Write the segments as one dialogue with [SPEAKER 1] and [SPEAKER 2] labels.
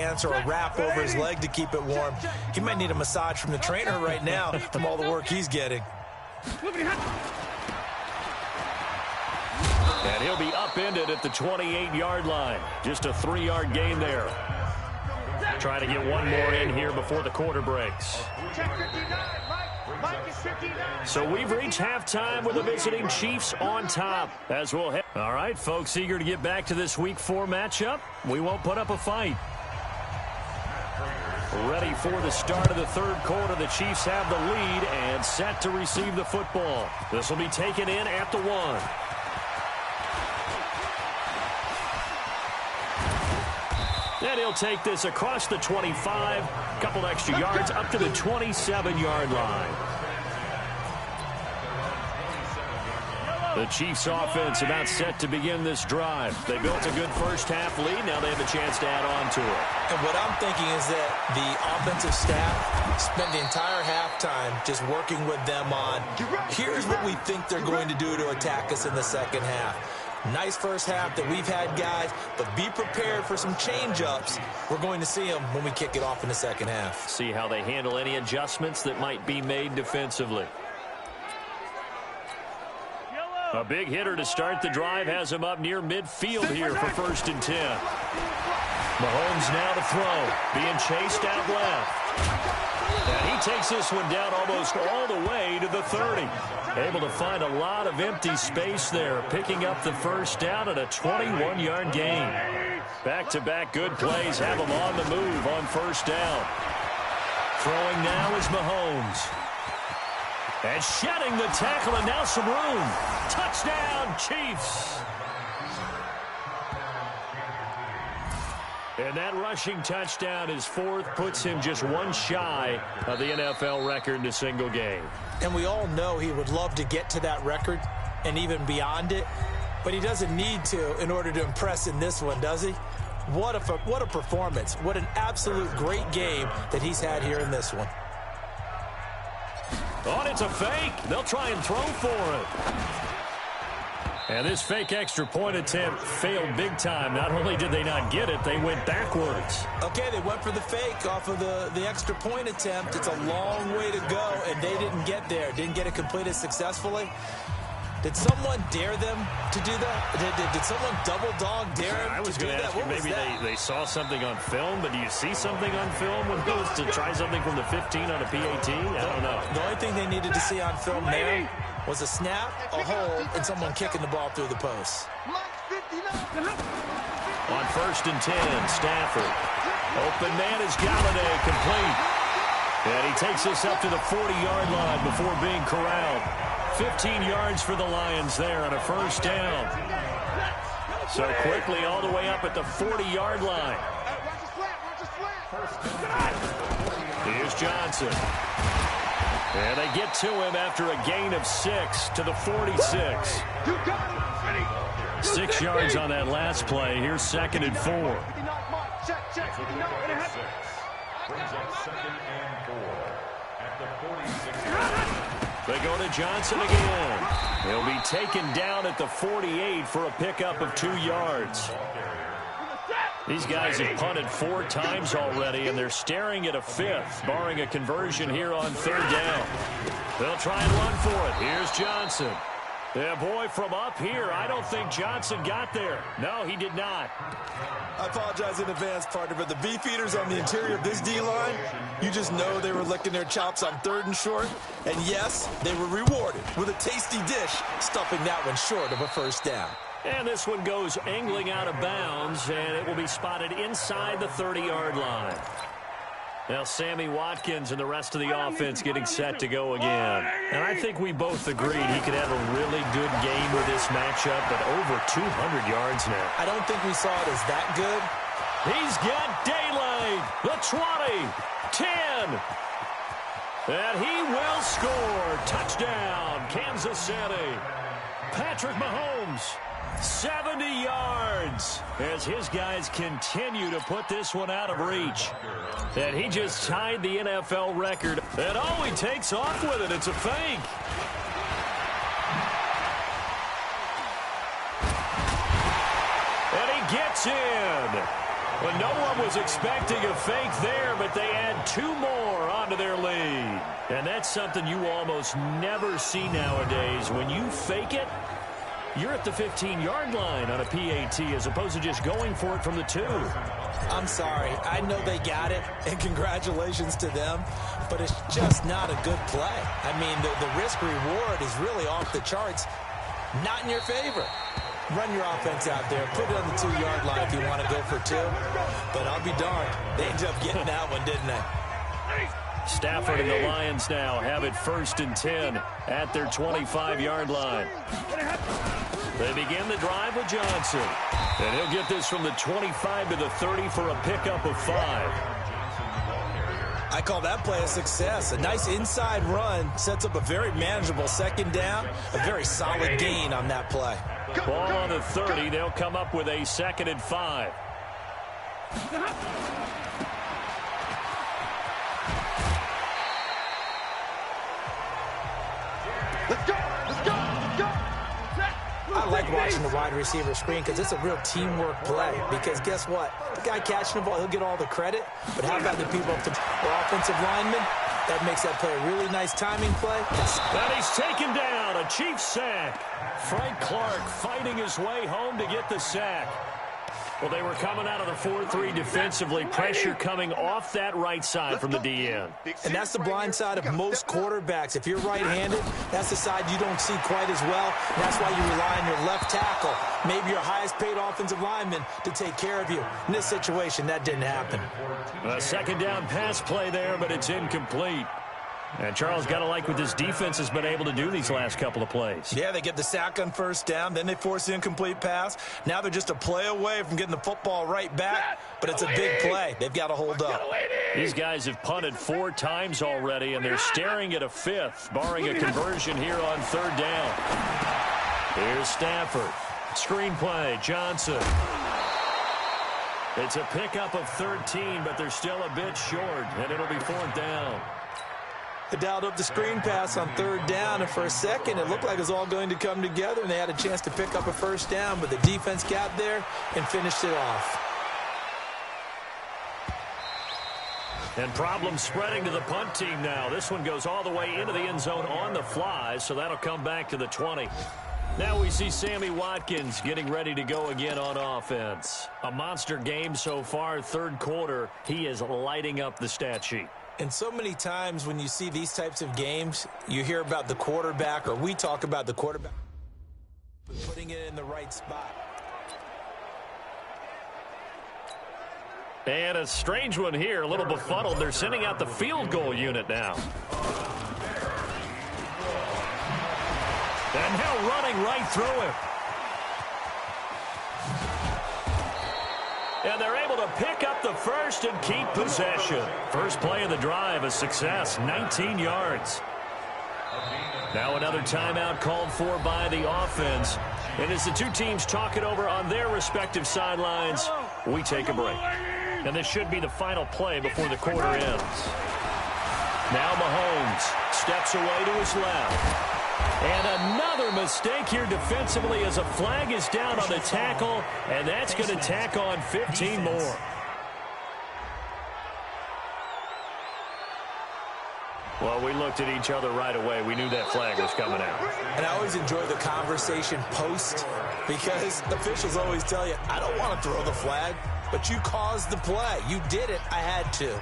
[SPEAKER 1] or a wrap over his leg to keep it warm. He might need a massage from the trainer right now from all the work he's getting.
[SPEAKER 2] And he'll be upended at the 28-yard line. Just a 3-yard gain there. Trying to get one more in here before the quarter breaks. So we've reached halftime with the visiting Chiefs on top. As we'll head. All right, folks, eager to get back to this Week 4 matchup. We won't put up a fight. Ready for the start of the third quarter. The Chiefs have the lead and set to receive the football. This will be taken in at the 1. And he'll take this across the 25, a couple extra yards up to the 27-yard line. The Chiefs offense about set to begin this drive. They built a good first half lead. Now they have a chance to add on to it.
[SPEAKER 1] And what I'm thinking is that the offensive staff spent the entire halftime just working with them on, here's what we think they're going to do to attack us in the second half. Nice first half that we've had, guys, but be prepared for some change-ups. We're going to see them when we kick it off in the second half.
[SPEAKER 2] See how they handle any adjustments that might be made defensively. A big hitter to start the drive has him up near midfield here for 1st and 10. Mahomes now to throw, being chased out left. And he takes this one down almost all the way to the 30. Able to find a lot of empty space there, picking up the first down at a 21-yard gain. Back-to-back good plays have him on the move on first down. Throwing now is Mahomes. And shedding the tackle, and now some room. Touchdown, Chiefs. And that rushing touchdown, his 4th, puts him just one shy of the NFL record in a single game.
[SPEAKER 1] And we all know he would love to get to that record and even beyond it, but he doesn't need to in order to impress in this one, does he? What a performance. What an absolute great game that he's had here in this one.
[SPEAKER 2] Oh, it's a fake. They'll try and throw for it. And this fake extra point attempt failed big time. Not only did they not get it, they went backwards.
[SPEAKER 1] Okay, they went for the fake off of the extra point attempt. It's a long way to go, and they didn't get there. Didn't get it completed successfully. Did someone dare them to do that? Did someone double dog dare them
[SPEAKER 2] I was going to ask you, maybe they saw something on film, but do you see something on film when it goes to try something from the 15 on a PAT? I don't know.
[SPEAKER 1] The only thing they needed to see on film there was a snap, a hold, and someone kicking the ball through the post.
[SPEAKER 2] On 1st and 10, Stafford. Open man is Galladay, complete. And he takes this up to the 40-yard line before being corralled. 15 yards for the Lions there on a first down. So quickly all the way up at the 40-yard line. Here's Johnson. And they get to him after a gain of 6 to the 46. 6 yards on that last play. Here's 2nd and 4.
[SPEAKER 3] Brings up 2nd and 4 at the 46.
[SPEAKER 2] They go to Johnson again. He'll be taken down at the 48 for a pickup of 2 yards. These guys have punted 4 times already, and they're staring at a 5th, barring a conversion here on 3rd down. They'll try and run for it. Here's Johnson. Yeah, boy, from up here, I don't think Johnson got there. No, he did not.
[SPEAKER 1] I apologize in advance, partner, but the beefeaters on the interior of this D-line, you just know they were licking their chops on 3rd and short. And yes, they were rewarded with a tasty dish, stuffing that one short of a first down.
[SPEAKER 2] And this one goes angling out of bounds, and it will be spotted inside the 30-yard line. Now Sammy Watkins and the rest of the offense getting set to go again. And I think we both agreed he could have a really good game with this matchup, but over 200 yards now.
[SPEAKER 1] I don't think we saw it as that good.
[SPEAKER 2] He's got daylight. The 20, 10. And he will score. Touchdown, Kansas City. Patrick Mahomes. 70 yards as his guys continue to put this one out of reach. And he just tied the NFL record. And oh, he takes off with it. It's a fake. And he gets in. Well, no one was expecting a fake there, but they add 2 more onto their lead. And that's something you almost never see nowadays. When you fake it, you're at the 15-yard line on a PAT as opposed to just going for it from the 2.
[SPEAKER 1] I'm sorry. I know they got it, and congratulations to them, but it's just not a good play. I mean, the risk-reward is really off the charts, not in your favor. Run your offense out there. Put it on the 2-yard line if you want to go for 2. But I'll be darned. They ended up getting that one, didn't they?
[SPEAKER 2] Stafford and the Lions now have it 1st and 10 at their 25-yard line. They begin the drive with Johnson. And he'll get this from the 25 to the 30 for a pickup of 5.
[SPEAKER 1] I call that play a success. A nice inside run sets up a very manageable 2nd down. A very solid gain on that play.
[SPEAKER 2] Ball on the 30. They'll come up with a 2nd and 5.
[SPEAKER 4] Let's go! Let's go! Let's go!
[SPEAKER 1] I like watching the wide receiver screen because it's a real teamwork play. Because guess what? The guy catching the ball, he'll get all the credit. But how about the people up to the offensive lineman? That makes that play a really nice timing play.
[SPEAKER 2] And he's taken down. A Chiefs sack. Frank Clark fighting his way home to get the sack. Well, they were coming out of the 4-3 defensively. Pressure coming off that right side from the DN.
[SPEAKER 1] And that's the blind side of most quarterbacks. If you're right-handed, that's the side you don't see quite as well. And that's why you rely on your left tackle, maybe your highest-paid offensive lineman, to take care of you. In this situation, that didn't happen.
[SPEAKER 2] A 2nd down pass play there, but it's incomplete. And Charles, got to like what this defense has been able to do these last couple of plays.
[SPEAKER 1] Yeah, they get the sack on 1st down, then they force the incomplete pass. Now they're just a play away from getting the football right back, but it's a big play. They've got to hold up.
[SPEAKER 2] These guys have punted 4 times already, and they're staring at a 5th, barring a conversion here on 3rd down. Here's Stafford. Screen play, Johnson. It's a pickup of 13, but they're still a bit short, and it'll be 4th down.
[SPEAKER 1] They dialed up the screen pass on 3rd down, and for a second, it looked like it was all going to come together, and they had a chance to pick up a 1st down, but the defense got there and finished it off.
[SPEAKER 2] And problems spreading to the punt team now. This one goes all the way into the end zone on the fly, so that'll come back to the 20. Now we see Sammy Watkins getting ready to go again on offense. A monster game so far, 3rd quarter. He is lighting up the stat sheet.
[SPEAKER 1] And so many times when you see these types of games, you hear about the quarterback, or we talk about the quarterback putting it in the right spot.
[SPEAKER 2] And a strange one here, a little befuddled. They're sending out the field goal unit now. And now running right through him. And they're able to pick up the 1st and keep possession. First play of the drive, a success, 19 yards. Now another timeout called for by the offense. And as the 2 teams talk it over on their respective sidelines, we take a break. And this should be the final play before the quarter ends. Now Mahomes steps away to his left. And another mistake here defensively as a flag is down on the tackle, and that's going to tack on 15 more. Well, we looked at each other right away. We knew that flag was coming out.
[SPEAKER 1] And I always enjoy the conversation post, because officials always tell you, I don't want to throw the flag, but you caused the play. You did it. I had to.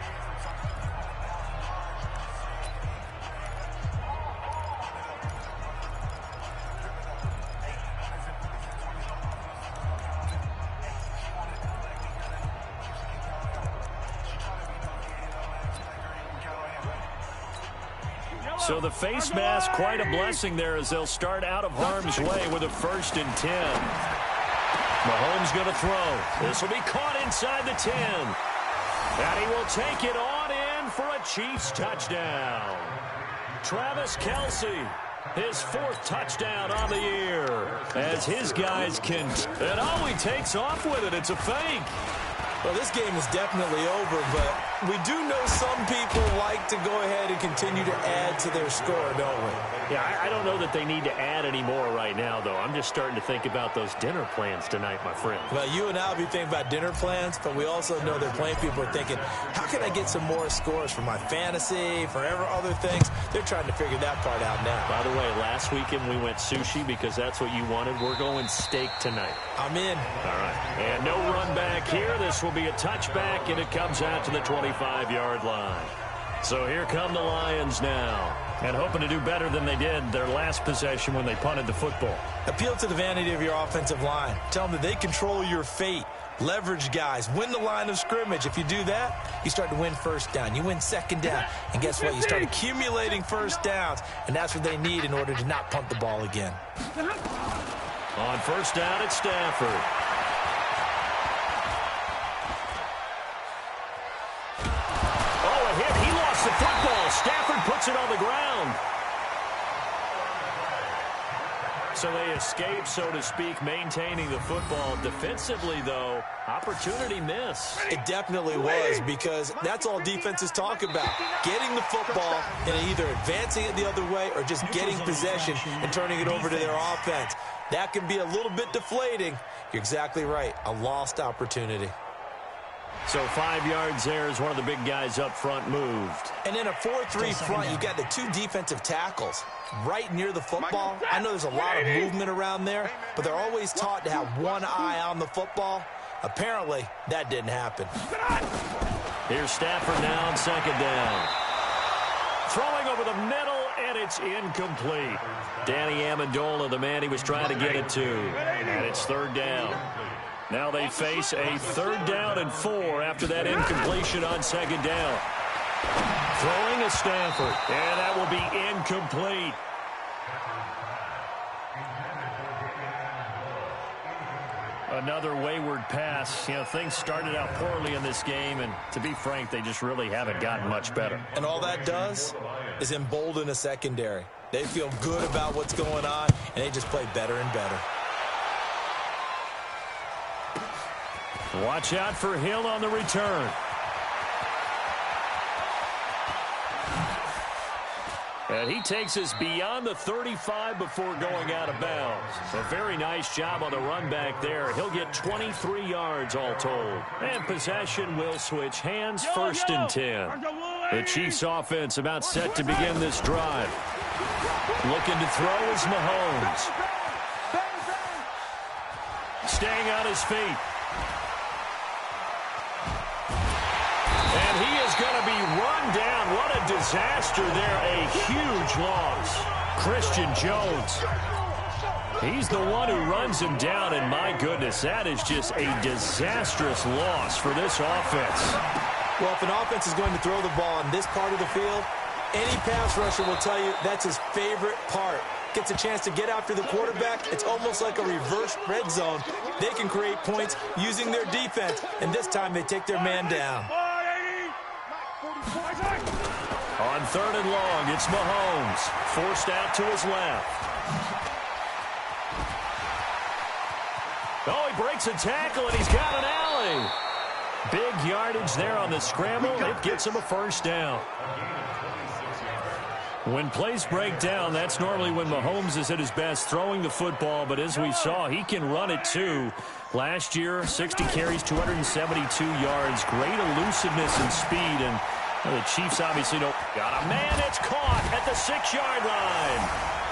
[SPEAKER 2] So the face mask, quite a blessing there as they'll start out of harm's way with a 1st and 10. Mahomes going to throw. This will be caught inside the 10. And he will take it on in for a Chiefs touchdown. Travis Kelce, his 4th touchdown on the year. As his guys can... And oh, he takes off with it. It's a fake.
[SPEAKER 1] Well, this game is definitely over, but we do know some people like to go ahead and continue to add to their score, don't we?
[SPEAKER 2] Yeah, I don't know that they need to add any more right now, though. I'm just starting to think about those dinner plans tonight, my friend.
[SPEAKER 1] Well, you and I will be thinking about dinner plans, but we also know their playing people are thinking, how can I get some more scores for my fantasy, for other things? They're trying to figure that part out now.
[SPEAKER 2] By the way, last weekend we went sushi because that's what you wanted. We're going steak tonight.
[SPEAKER 1] I'm in.
[SPEAKER 2] All right. And no run back here. This will be a touchback, and it comes out to the 25-yard line. So here come the Lions now, and hoping to do better than they did their last possession when they punted the football.
[SPEAKER 1] Appeal to the vanity of your offensive line. Tell them that they control your fate. Leverage guys. Win the line of scrimmage. If you do that, you start to win first down. You win second down. And guess what? You start accumulating first downs, and that's what they need in order to not punt the ball again.
[SPEAKER 2] On first down, it's Stafford. The football. Stafford puts it on the ground. So they escape, so to speak, maintaining the football. Defensively, though, opportunity miss.
[SPEAKER 1] It definitely was, because that's all defenses talk about. Getting the football and either advancing it the other way or just getting possession and turning it over to their offense. That can be a little bit deflating. You're exactly right. A lost opportunity.
[SPEAKER 2] So 5 yards there as one of the big guys up front moved.
[SPEAKER 1] And in a 4-3 front, you've got the two defensive tackles right near the football. I know there's a lot of movement around there, but they're always taught to have one eye on the football. Apparently, that didn't happen.
[SPEAKER 2] Here's Stafford now on second down. Throwing over the middle, and it's incomplete. Danny Amendola, the man he was trying to get it to. And it's third down. Now they face a 3rd down and 4 after that incompletion on second down. Throwing is Stafford, and that will be incomplete. Another wayward pass. You know, things started out poorly in this game, and to be frank, they just really haven't gotten much better.
[SPEAKER 1] And all that does is embolden a secondary. They feel good about what's going on, and they just play better and better.
[SPEAKER 2] Watch out for Hill on the return. And he takes us beyond the 35 before going out of bounds. A very nice job on the run back there. He'll get 23 yards all told. And possession will switch hands, 1st and 10. The Chiefs offense about set to begin this drive. Looking to throw is Mahomes. Staying on his feet. And he is going to be run down. What a disaster there. A huge loss. Christian Jones. He's the one who runs him down, and my goodness, that is just a disastrous loss for this offense.
[SPEAKER 1] Well, if an offense is going to throw the ball in this part of the field, any pass rusher will tell you that's his favorite part. Gets a chance to get after the quarterback. It's almost like a reverse red zone. They can create points using their defense, and this time they take their man down.
[SPEAKER 2] On 3rd and long, it's Mahomes. Forced out to his left. Oh, he breaks a tackle, and he's got an alley. Big yardage there on the scramble. It gets him a 1st down. When plays break down, that's normally when Mahomes is at his best throwing the football, but as we saw, he can run it too. Last year, 60 carries, 272 yards, great elusiveness and speed, and the Chiefs obviously don't. Got a man, it's caught at the 6-yard line.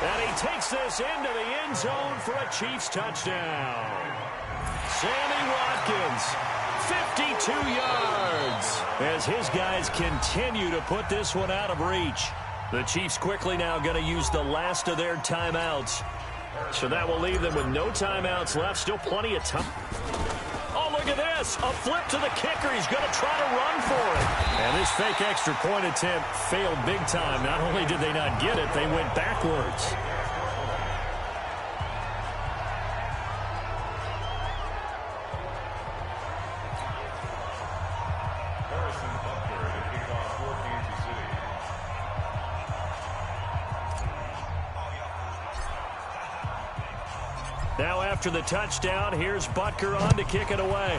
[SPEAKER 2] And he takes this into the end zone for a Chiefs touchdown. Sammy Watkins, 52 yards, as his guys continue to put this one out of reach. The Chiefs quickly now going to use the last of their timeouts. So that will leave them with no timeouts left. Still plenty of time. Oh, look at this. A flip to the kicker. He's going to try to run for it. And this fake extra point attempt failed big time. Not only did they not get it, they went backwards. Now after the touchdown, here's Butker on to kick it away.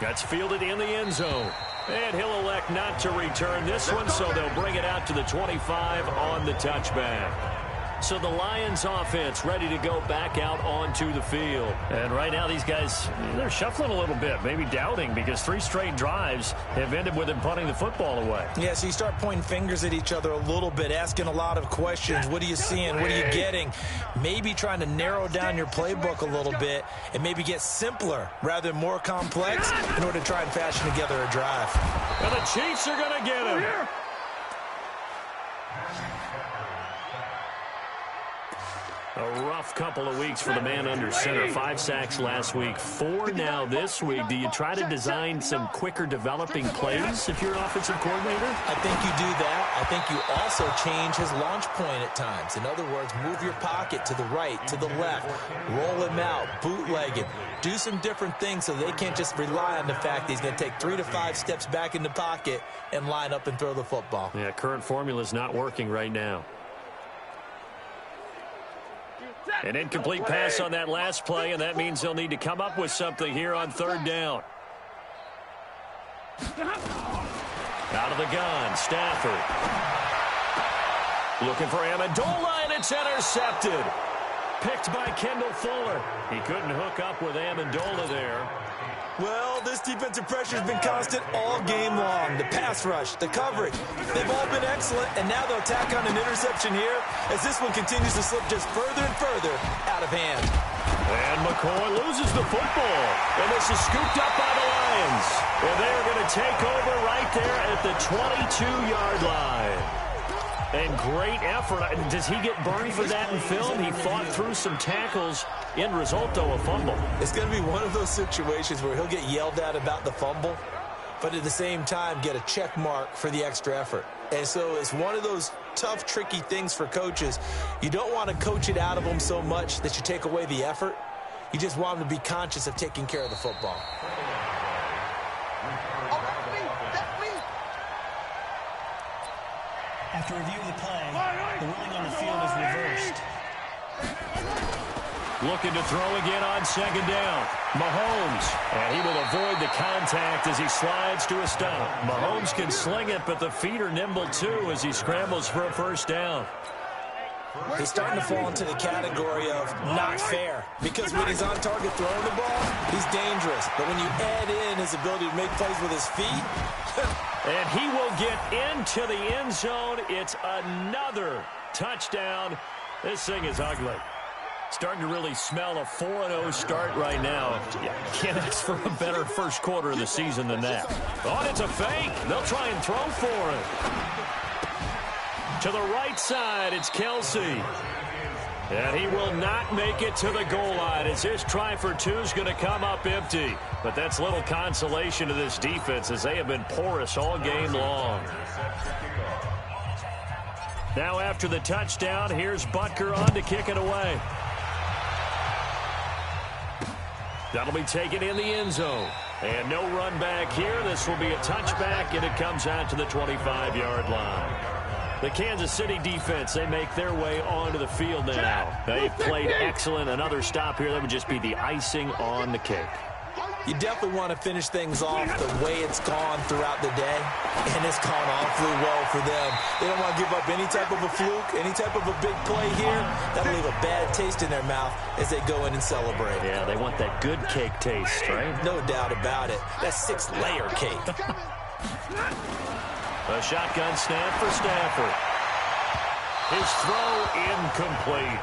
[SPEAKER 2] That's fielded in the end zone. And he'll elect not to return this one, so they'll bring it out to the 25 on the touchback. So the Lions offense ready to go back out onto the field. And right now these guys, they're shuffling a little bit, maybe doubting, because 3 straight drives have ended with them punting the football away.
[SPEAKER 1] Yeah, so you start pointing fingers at each other a little bit, asking a lot of questions. What are you seeing? What are you getting? Maybe trying to narrow down your playbook a little bit and maybe get simpler rather than more complex in order to try and fashion together a drive.
[SPEAKER 2] And the Chiefs are going to get him. A rough couple of weeks for the man under center. 5 sacks last week, 4 now this week. Do you try to design some quicker developing plays if you're an offensive coordinator?
[SPEAKER 1] I think you do that. I think you also change his launch point at times. In other words, move your pocket to the right, to the left, roll him out, bootleg him. Do some different things so they can't just rely on the fact that he's going to take 3 to 5 steps back in the pocket and line up and throw the football.
[SPEAKER 2] Yeah, current formula is not working right now. An incomplete pass on that last play, and that means they'll need to come up with something here on 3rd down. Out of the gun, Stafford. Looking for Amendola, and it's intercepted. Picked by Kendall Fuller. He couldn't hook up with Amendola there.
[SPEAKER 1] Well, this defensive pressure has been constant all game long. The pass rush, the coverage, they've all been excellent, and now they'll tack on an interception here as this one continues to slip just further and further out of hand.
[SPEAKER 2] And McCoy loses the football, and this is scooped up by the Lions. And they're going to take over right there at the 22-yard line. And great effort. Does he get burned for that in film? He fought through some tackles. End result, though, a fumble.
[SPEAKER 1] It's going to be one of those situations where he'll get yelled at about the fumble, but at the same time get a check mark for the extra effort. And so it's one of those tough, tricky things for coaches. You don't want to coach it out of them so much that you take away the effort. You just want them to be conscious of taking care of the football.
[SPEAKER 5] After review of the play, the ruling on the field is reversed.
[SPEAKER 2] Looking to throw again on 2nd down. Mahomes, and he will avoid the contact as he slides to a stop. Mahomes can sling it, but the feet are nimble too as he scrambles for a 1st down.
[SPEAKER 1] He's starting to fall into the category of not fair, because when he's on target throwing the ball, he's dangerous. But when you add in his ability to make plays with his feet,
[SPEAKER 2] and he will get into the end zone. It's another touchdown. This thing is ugly. Starting to really smell a 4-0 start right now. Can't ask for a better first quarter of the season than that. Oh, and it's a fake. They'll try and throw for it. To the right side, it's Kelsey. And he will not make it to the goal line as his try for 2 is going to come up empty. But that's little consolation to this defense as they have been porous all game long. Now after the touchdown, here's Butker on to kick it away. That'll be taken in the end zone. And no run back here. This will be a touchback, and it comes out to the 25-yard line. The Kansas City defense, they make their way onto the field now. They've played excellent. Another stop here, that would just be the icing on the cake.
[SPEAKER 1] You definitely want to finish things off the way it's gone throughout the day, and it's gone awfully well for them. They don't want to give up any type of a fluke, any type of a big play here. That'll leave a bad taste in their mouth as they go in and celebrate.
[SPEAKER 2] Yeah, they want that good cake taste, right?
[SPEAKER 1] No doubt about it. That's 6-layer cake.
[SPEAKER 2] A shotgun snap for Stafford. His throw incomplete.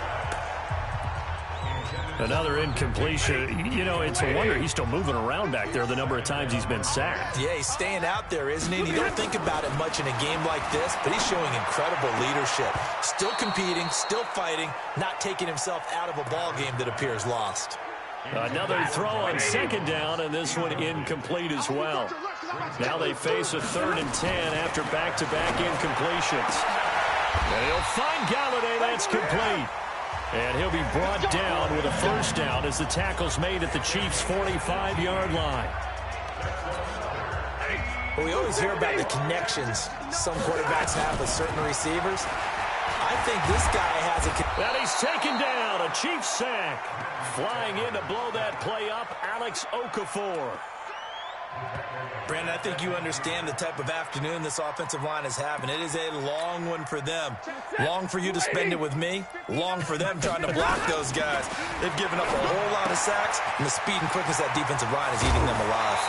[SPEAKER 2] Another incompletion. You know, it's a wonder he's still moving around back there the number of times he's been sacked.
[SPEAKER 1] Yeah, he's staying out there, isn't he? You don't think about it much in a game like this, but he's showing incredible leadership. Still competing, still fighting, not taking himself out of a ball game that appears lost.
[SPEAKER 2] Another throw on 2nd down, and this one incomplete as well. Now they face a 3rd and 10 after back-to-back incompletions. And he'll find Galladay. That's complete. And he'll be brought down with a 1st down as the tackle's made at the Chiefs' 45-yard line.
[SPEAKER 1] Well, we always hear about the connections some quarterbacks have with certain receivers. I think this guy has a...
[SPEAKER 2] And he's taken down. A Chiefs sack. Flying in to blow that play up, Alex Okafor.
[SPEAKER 1] Brandon, I think you understand the type of afternoon this offensive line is having. It is a long one for them. Long for you to spend it with me. Long for them trying to block those guys. They've given up a whole lot of sacks, and the speed and quickness of that defensive line is eating them alive.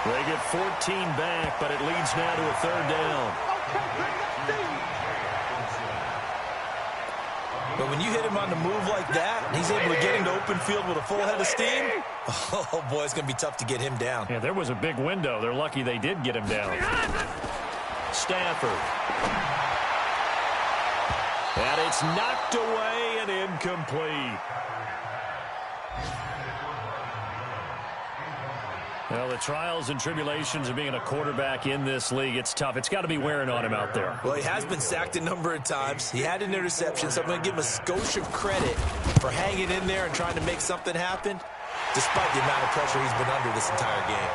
[SPEAKER 2] They get 14 back, but it leads now to a third down.
[SPEAKER 1] But when you hit him on the move like that, and he's able to get into open field with a full head of steam, oh, boy, it's going to be tough to get him down.
[SPEAKER 2] Yeah, there was a big window. They're lucky they did get him down. Stafford. And it's knocked away and incomplete. Well, the trials and tribulations of being a quarterback in this league, it's tough. It's got to be wearing on him out there.
[SPEAKER 1] Well, he has been sacked a number of times. He had an interception, so I'm going to give him a skosh of credit for hanging in there and trying to make something happen, despite the amount of pressure he's been under this entire game.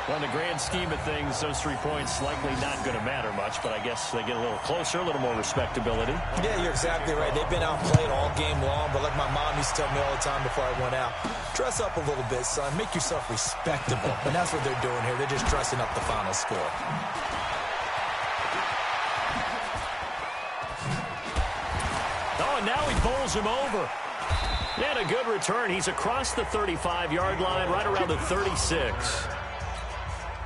[SPEAKER 2] Well, in the grand scheme of things, those 3 points likely not going to matter much, but I guess they get a little closer, a little more respectability.
[SPEAKER 1] Yeah, you're exactly right. They've been outplayed all game long, but like my mom used to tell me all the time before I went out, dress up a little bit, son. Make yourself respectable. And that's what they're doing here. They're just dressing up the final score.
[SPEAKER 2] Oh, and now he bowls him over. And a good return. He's across the 35-yard line, right around the 36.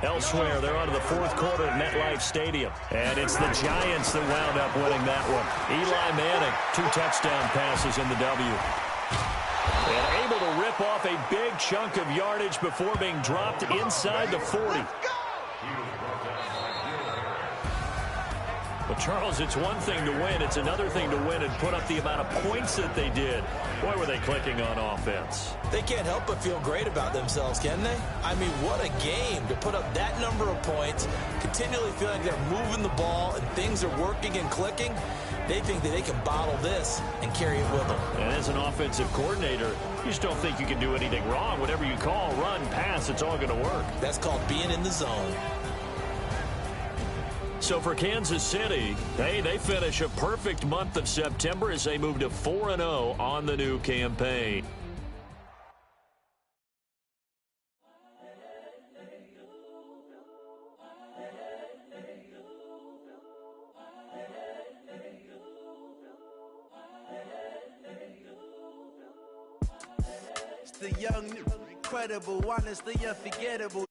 [SPEAKER 2] Elsewhere, they're on to the fourth quarter at MetLife Stadium. And it's the Giants that wound up winning that one. Eli Manning, 2 touchdown passes in the W. And able to rip off a big chunk of yardage before being dropped inside the 40. But, Charles, it's one thing to win. It's another thing to win and put up the amount of points that they did. Boy, were they clicking on offense.
[SPEAKER 1] They can't help but feel great about themselves, can they? I mean, what a game to put up that number of points, continually feeling like they're moving the ball and things are working and clicking. They think that they can bottle this and carry it with them.
[SPEAKER 2] And as an offensive coordinator, you just don't think you can do anything wrong. Whatever you call, run, pass, it's all going to work.
[SPEAKER 1] That's called being in the zone.
[SPEAKER 2] So for Kansas City, hey, they finish a perfect month of September as they move to 4-0 on the new campaign.
[SPEAKER 6] It's the young, incredible, honestly unforgettable.